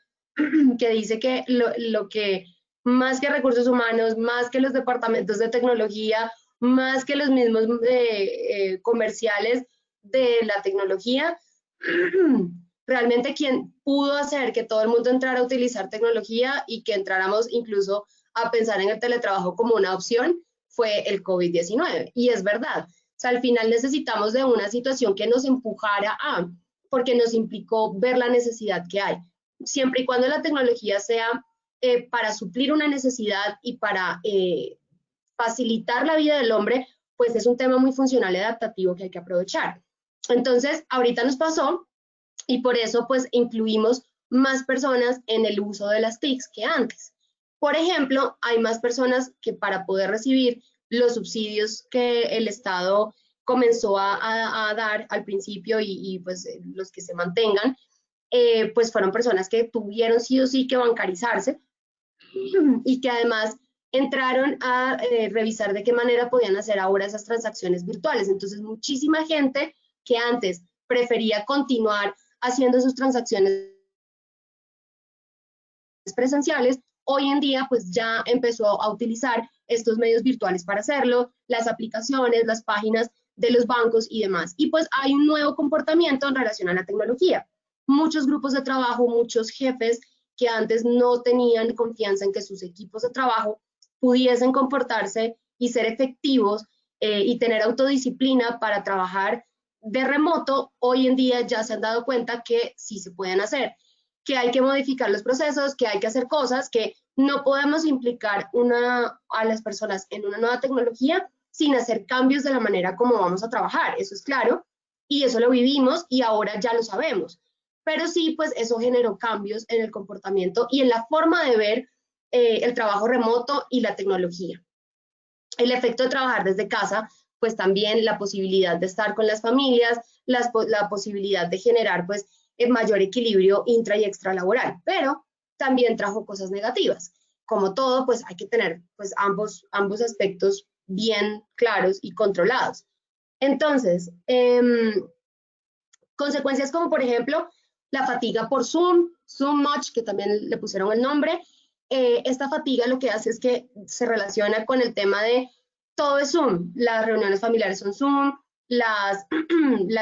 que dice que lo que más que recursos humanos, más que los departamentos de tecnología, más que los mismos comerciales de la tecnología, realmente quien pudo hacer que todo el mundo entrara a utilizar tecnología y que entráramos incluso a pensar en el teletrabajo como una opción fue el COVID-19. Y es verdad, o sea, al final necesitamos de una situación que nos empujara porque nos implicó ver la necesidad que hay. Siempre y cuando la tecnología sea para suplir una necesidad y para facilitar la vida del hombre, pues es un tema muy funcional y adaptativo que hay que aprovechar. Entonces, ahorita nos pasó y por eso pues incluimos más personas en el uso de las TICs que antes. Por ejemplo, hay más personas que para poder recibir los subsidios que el Estado comenzó a dar al principio y pues los que se mantengan, pues fueron personas que tuvieron sí o sí que bancarizarse y que además entraron a revisar de qué manera podían hacer ahora esas transacciones virtuales. Entonces, muchísima gente que antes prefería continuar haciendo sus transacciones presenciales, hoy en día pues ya empezó a utilizar estos medios virtuales para hacerlo, las aplicaciones, las páginas de los bancos y demás. Y pues hay un nuevo comportamiento en relación a la tecnología. Muchos grupos de trabajo, muchos jefes que antes no tenían confianza en que sus equipos de trabajo pudiesen comportarse y ser efectivos y tener autodisciplina para trabajar de remoto, hoy en día ya se han dado cuenta que sí se pueden hacer, que hay que modificar los procesos, que hay que hacer cosas, que no podemos implicar a las personas en una nueva tecnología sin hacer cambios de la manera como vamos a trabajar, eso es claro, y eso lo vivimos y ahora ya lo sabemos. Pero sí, pues eso generó cambios en el comportamiento y en la forma de ver el trabajo remoto y la tecnología. El efecto de trabajar desde casa, pues también la posibilidad de estar con las familias, la posibilidad de generar pues mayor equilibrio intra y extralaboral, pero también trajo cosas negativas. Como todo, pues hay que tener pues ambos aspectos bien claros y controlados. Entonces, consecuencias como por ejemplo la fatiga por Zoom Much, que también le pusieron el nombre. Esta fatiga lo que hace es que se relaciona con el tema de todo es Zoom, las reuniones familiares son Zoom, las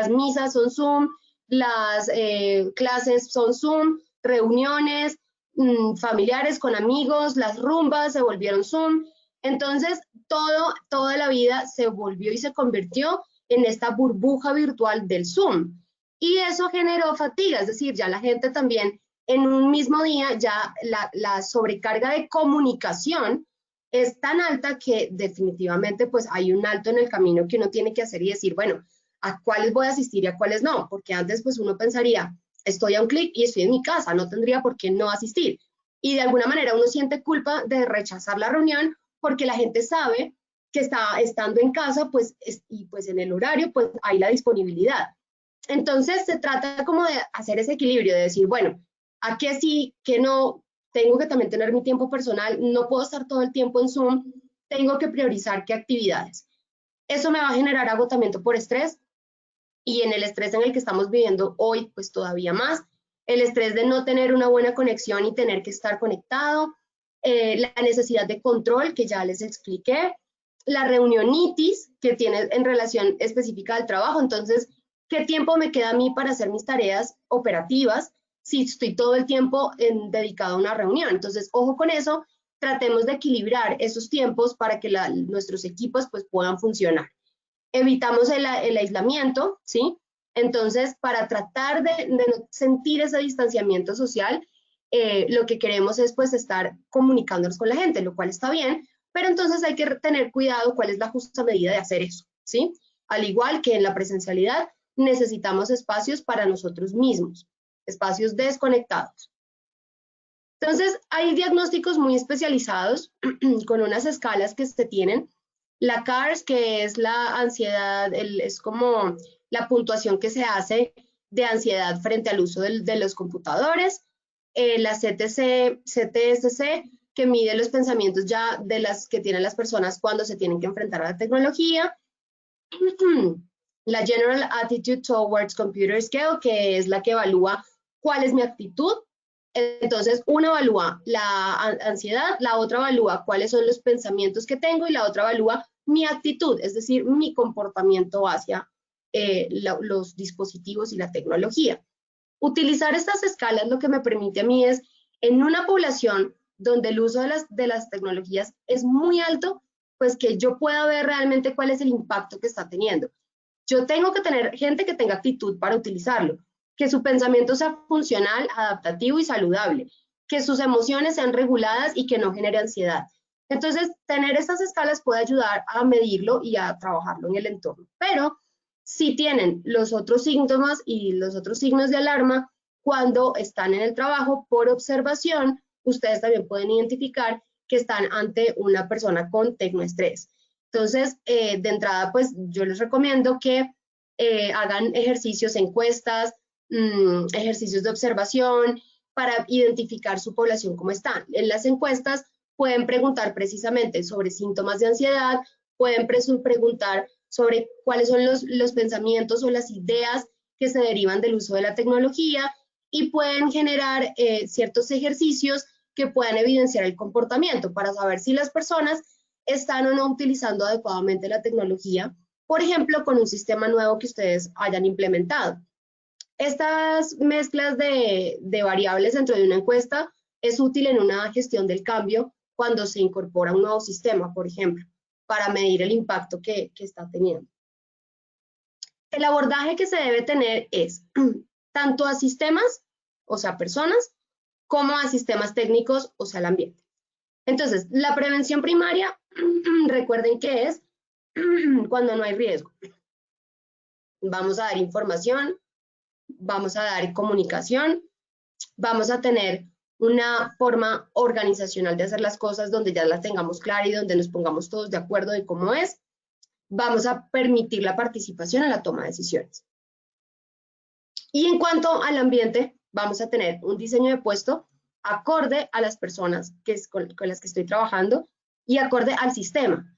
misas son Zoom, las clases son Zoom, reuniones familiares con amigos, las rumbas se volvieron Zoom. Entonces, toda la vida se volvió y se convirtió en esta burbuja virtual del Zoom. Y eso generó fatiga, es decir, ya la gente también en un mismo día, ya la sobrecarga de comunicación es tan alta que definitivamente pues hay un alto en el camino que uno tiene que hacer y decir, bueno, ¿a cuáles voy a asistir y a cuáles no? Porque antes pues uno pensaría, estoy a un clic y estoy en mi casa, no tendría por qué no asistir. Y de alguna manera uno siente culpa de rechazar la reunión porque la gente sabe que está estando en casa pues, y pues en el horario pues hay la disponibilidad. Entonces se trata como de hacer ese equilibrio, de decir, bueno, ¿a qué sí, qué no? Tengo que también tener mi tiempo personal, no puedo estar todo el tiempo en Zoom, tengo que priorizar qué actividades. Eso me va a generar agotamiento por estrés y en el estrés en el que estamos viviendo hoy, pues todavía más. El estrés de no tener una buena conexión y tener que estar conectado, la necesidad de control que ya les expliqué, la reunionitis que tiene en relación específica al trabajo. Entonces, ¿qué tiempo me queda a mí para hacer mis tareas operativas si estoy todo el tiempo dedicado a una reunión? Entonces, ojo con eso, tratemos de equilibrar esos tiempos para que nuestros equipos pues puedan funcionar. Evitamos el aislamiento, ¿sí? Entonces, para tratar de no sentir ese distanciamiento social, lo que queremos es pues estar comunicándonos con la gente, lo cual está bien, pero entonces hay que tener cuidado cuál es la justa medida de hacer eso, ¿sí? Al igual que en la presencialidad, necesitamos espacios para nosotros mismos, espacios desconectados. Entonces, hay diagnósticos muy especializados con unas escalas que se tienen. La CARS, que es la ansiedad, es como la puntuación que se hace de ansiedad frente al uso de los computadores. La CTSC, que mide los pensamientos ya de las que tienen las personas cuando se tienen que enfrentar a la tecnología. La General Attitude Towards Computer Scale, que es la que evalúa cuál es mi actitud. Entonces, una evalúa la ansiedad, la otra evalúa cuáles son los pensamientos que tengo y la otra evalúa mi actitud, es decir, mi comportamiento hacia los dispositivos y la tecnología. Utilizar estas escalas lo que me permite a mí es, en una población donde el uso de las tecnologías es muy alto, pues que yo pueda ver realmente cuál es el impacto que está teniendo. Yo tengo que tener gente que tenga actitud para utilizarlo, que su pensamiento sea funcional, adaptativo y saludable, que sus emociones sean reguladas y que no genere ansiedad. Entonces, tener estas escalas puede ayudar a medirlo y a trabajarlo en el entorno. Pero si tienen los otros síntomas y los otros signos de alarma, cuando están en el trabajo por observación, ustedes también pueden identificar que están ante una persona con tecnoestrés. Entonces, de entrada, pues yo les recomiendo que hagan ejercicios, encuestas, ejercicios de observación para identificar su población cómo están. En las encuestas pueden preguntar precisamente sobre síntomas de ansiedad, pueden preguntar sobre cuáles son los pensamientos o las ideas que se derivan del uso de la tecnología y pueden generar ciertos ejercicios que puedan evidenciar el comportamiento para saber si las personas están o no utilizando adecuadamente la tecnología, por ejemplo, con un sistema nuevo que ustedes hayan implementado. Estas mezclas de variables dentro de una encuesta es útil en una gestión del cambio cuando se incorpora un nuevo sistema, por ejemplo, para medir el impacto que está teniendo. El abordaje que se debe tener es tanto a sistemas, o sea, personas, como a sistemas técnicos, o sea, el ambiente. Entonces, la prevención primaria, recuerden que es cuando no hay riesgo. Vamos a dar información, vamos a dar comunicación, vamos a tener una forma organizacional de hacer las cosas donde ya las tengamos claras y donde nos pongamos todos de acuerdo de cómo es. Vamos a permitir la participación en la toma de decisiones. Y en cuanto al ambiente, vamos a tener un diseño de puesto acorde a las personas con las que estoy trabajando y acorde al sistema.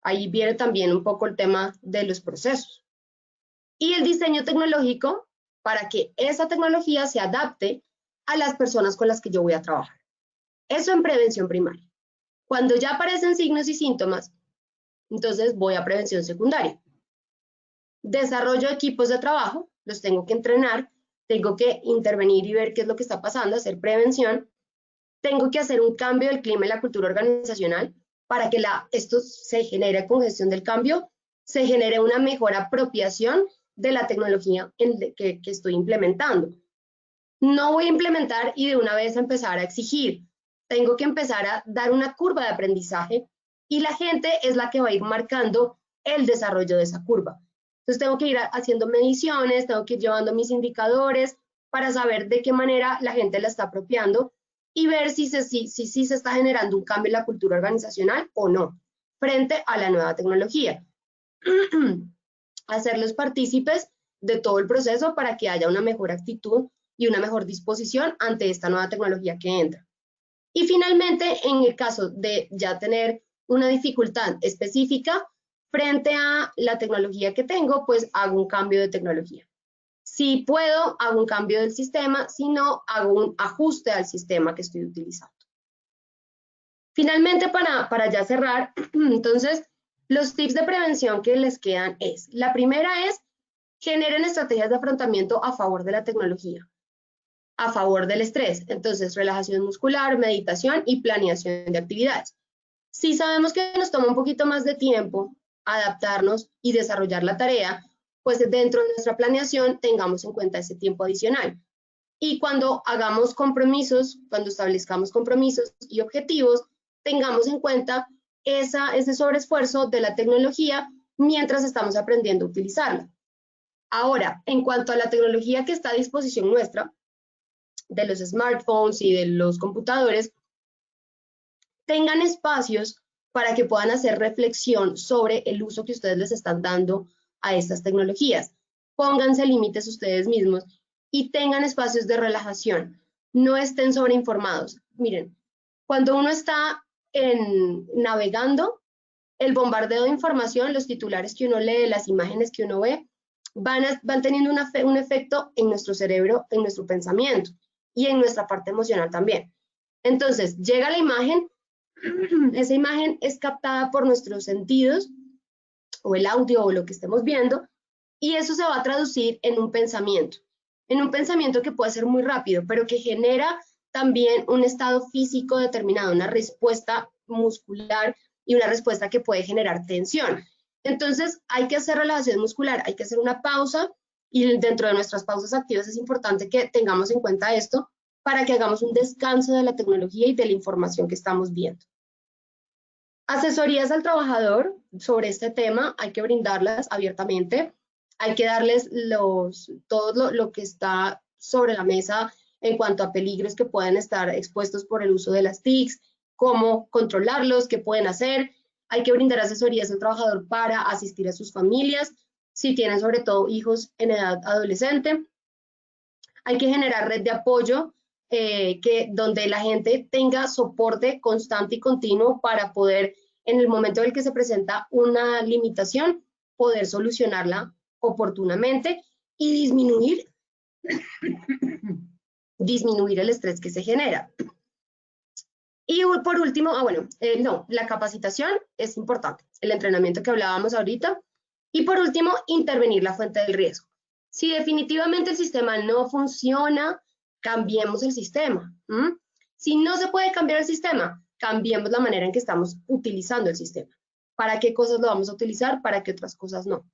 Ahí viene también un poco el tema de los procesos. Y el diseño tecnológico para que esa tecnología se adapte a las personas con las que yo voy a trabajar. Eso en prevención primaria. Cuando ya aparecen signos y síntomas, entonces voy a prevención secundaria. Desarrollo equipos de trabajo, los tengo que entrenar, tengo que intervenir y ver qué es lo que está pasando, hacer prevención. Tengo que hacer un cambio del clima y la cultura organizacional para que esto se genere con gestión del cambio, se genere una mejor apropiación de la tecnología que estoy implementando. No voy a implementar y de una vez empezar a exigir. Tengo que empezar a dar una curva de aprendizaje y la gente es la que va a ir marcando el desarrollo de esa curva. Entonces tengo que ir haciendo mediciones, tengo que ir llevando mis indicadores para saber de qué manera la gente la está apropiando y ver si se está generando un cambio en la cultura organizacional o no, frente a la nueva tecnología. Hacerlos partícipes de todo el proceso para que haya una mejor actitud y una mejor disposición ante esta nueva tecnología que entra. Y finalmente, en el caso de ya tener una dificultad específica frente a la tecnología que tengo, pues hago un cambio de tecnología. Si puedo, hago un cambio del sistema, si no, hago un ajuste al sistema que estoy utilizando. Finalmente, para ya cerrar, entonces, los tips de prevención que les quedan es, la primera es, generen estrategias de afrontamiento a favor de la tecnología, a favor del estrés. Entonces, relajación muscular, meditación y planeación de actividades. Si sabemos que nos toma un poquito más de tiempo adaptarnos y desarrollar la tarea, pues dentro de nuestra planeación tengamos en cuenta ese tiempo adicional. Y cuando hagamos compromisos, cuando establezcamos compromisos y objetivos, tengamos en cuenta ese sobreesfuerzo de la tecnología mientras estamos aprendiendo a utilizarla. Ahora, en cuanto a la tecnología que está a disposición nuestra, de los smartphones y de los computadores, tengan espacios para que puedan hacer reflexión sobre el uso que ustedes les están dando a estas tecnologías. Pónganse límites ustedes mismos y tengan espacios de relajación. No estén sobreinformados. Miren, cuando uno está navegando, el bombardeo de información, los titulares que uno lee, las imágenes que uno ve, van teniendo un efecto en nuestro cerebro, en nuestro pensamiento y en nuestra parte emocional también. Entonces, llega la imagen, esa imagen es captada por nuestros sentidos, o el audio, o lo que estemos viendo, y eso se va a traducir en un pensamiento que puede ser muy rápido, pero que genera también un estado físico determinado, una respuesta muscular y una respuesta que puede generar tensión. Entonces, hay que hacer relajación muscular, hay que hacer una pausa, y dentro de nuestras pausas activas es importante que tengamos en cuenta esto para que hagamos un descanso de la tecnología y de la información que estamos viendo. Asesorías al trabajador sobre este tema hay que brindarlas abiertamente, hay que darles todo lo que está sobre la mesa en cuanto a peligros que pueden estar expuestos por el uso de las TICs, cómo controlarlos, qué pueden hacer. Hay que brindar asesorías al trabajador para asistir a sus familias, si tienen sobre todo hijos en edad adolescente. Hay que generar red de apoyo donde la gente tenga soporte constante y continuo para poder, en el momento en el que se presenta una limitación, poder solucionarla oportunamente y disminuir el estrés que se genera. Y por último, la capacitación es importante, el entrenamiento que hablábamos ahorita. Y por último, intervenir la fuente del riesgo. Si definitivamente el sistema no funciona, cambiemos el sistema. Si no se puede cambiar el sistema, cambiemos la manera en que estamos utilizando el sistema. ¿Para qué cosas lo vamos a utilizar? ¿Para qué otras cosas no?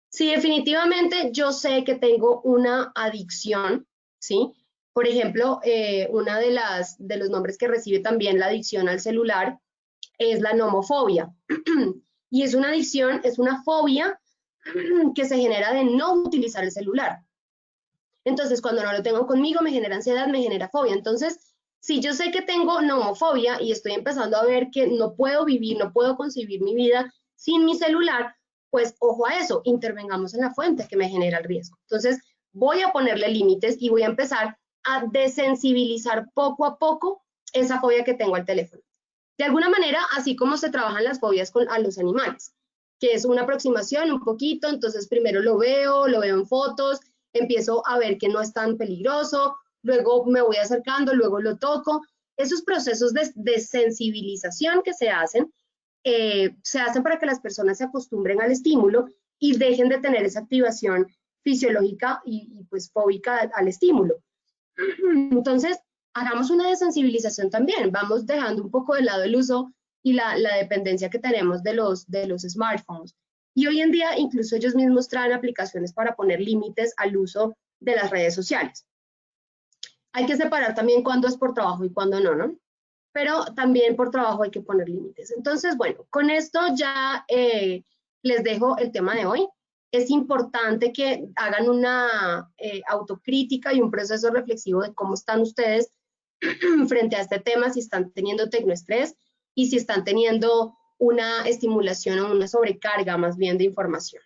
Si definitivamente yo sé que tengo una adicción, ¿sí? Por ejemplo, una de los nombres que recibe también la adicción al celular es la nomofobia. Y es una adicción, es una fobia que se genera de no utilizar el celular. Entonces, cuando no lo tengo conmigo, me genera ansiedad, me genera fobia. Entonces, si yo sé que tengo nomofobia y estoy empezando a ver que no puedo vivir, no puedo concebir mi vida sin mi celular, pues ojo a eso, intervengamos en la fuente que me genera el riesgo. Entonces, voy a ponerle límites y voy a empezar a desensibilizar poco a poco esa fobia que tengo al teléfono. De alguna manera, así como se trabajan las fobias a los animales, que es una aproximación un poquito, entonces primero lo veo en fotos, empiezo a ver que no es tan peligroso, luego me voy acercando, luego lo toco. Esos procesos de sensibilización que se hacen para que las personas se acostumbren al estímulo y dejen de tener esa activación fisiológica y pues fóbica al estímulo. Entonces, hagamos una desensibilización también, vamos dejando un poco de lado el uso y la dependencia que tenemos de los smartphones. Y hoy en día incluso ellos mismos traen aplicaciones para poner límites al uso de las redes sociales. Hay que separar también cuándo es por trabajo y cuándo no, ¿no? Pero también por trabajo hay que poner límites. Entonces, bueno, con esto ya les dejo el tema de hoy. Es importante que hagan una autocrítica y un proceso reflexivo de cómo están ustedes frente a este tema, si están teniendo tecnoestrés y si están teniendo una estimulación o una sobrecarga más bien de información.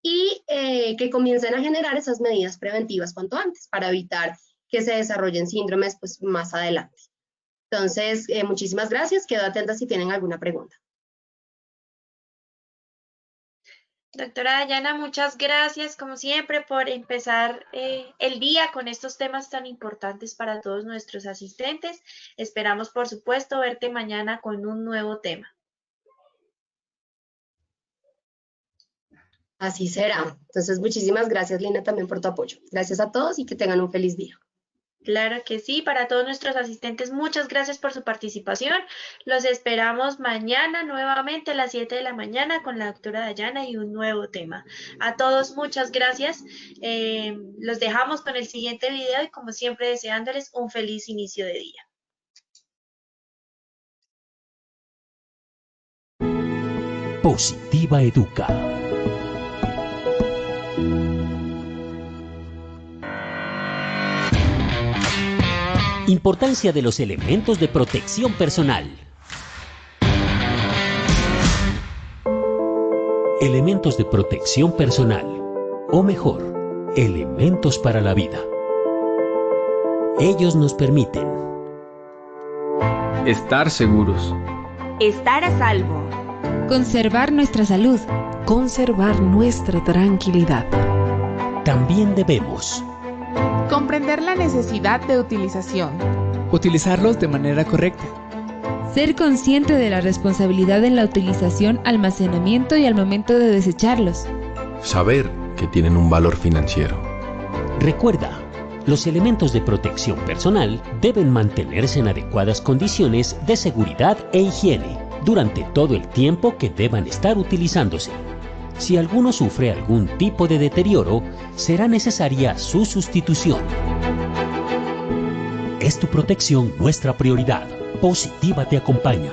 Y que comiencen a generar esas medidas preventivas cuanto antes para evitar que se desarrollen síndromes pues, más adelante. Entonces, muchísimas gracias. Quedo atenta si tienen alguna pregunta. Doctora Dayana, muchas gracias, como siempre, por empezar el día con estos temas tan importantes para todos nuestros asistentes. Esperamos, por supuesto, verte mañana con un nuevo tema. Así será. Entonces, muchísimas gracias, Lina, también por tu apoyo. Gracias a todos y que tengan un feliz día. Claro que sí, para todos nuestros asistentes, muchas gracias por su participación. Los esperamos mañana nuevamente a las 7 de la mañana con la doctora Dayana y un nuevo tema. A todos, muchas gracias. Los dejamos con el siguiente video y como siempre deseándoles un feliz inicio de día. Positiva Educa. Importancia de los elementos de protección personal. Elementos de protección personal, o mejor, elementos para la vida. Ellos nos permiten estar seguros, estar a salvo, conservar nuestra salud, conservar nuestra tranquilidad. También debemos comprender la necesidad de utilización, utilizarlos de manera correcta, ser consciente de la responsabilidad en la utilización, almacenamiento y al momento de desecharlos, saber que tienen un valor financiero. Recuerda, los elementos de protección personal deben mantenerse en adecuadas condiciones de seguridad e higiene durante todo el tiempo que deban estar utilizándose. Si alguno sufre algún tipo de deterioro, será necesaria su sustitución. Es tu protección nuestra prioridad. Positiva te acompaña.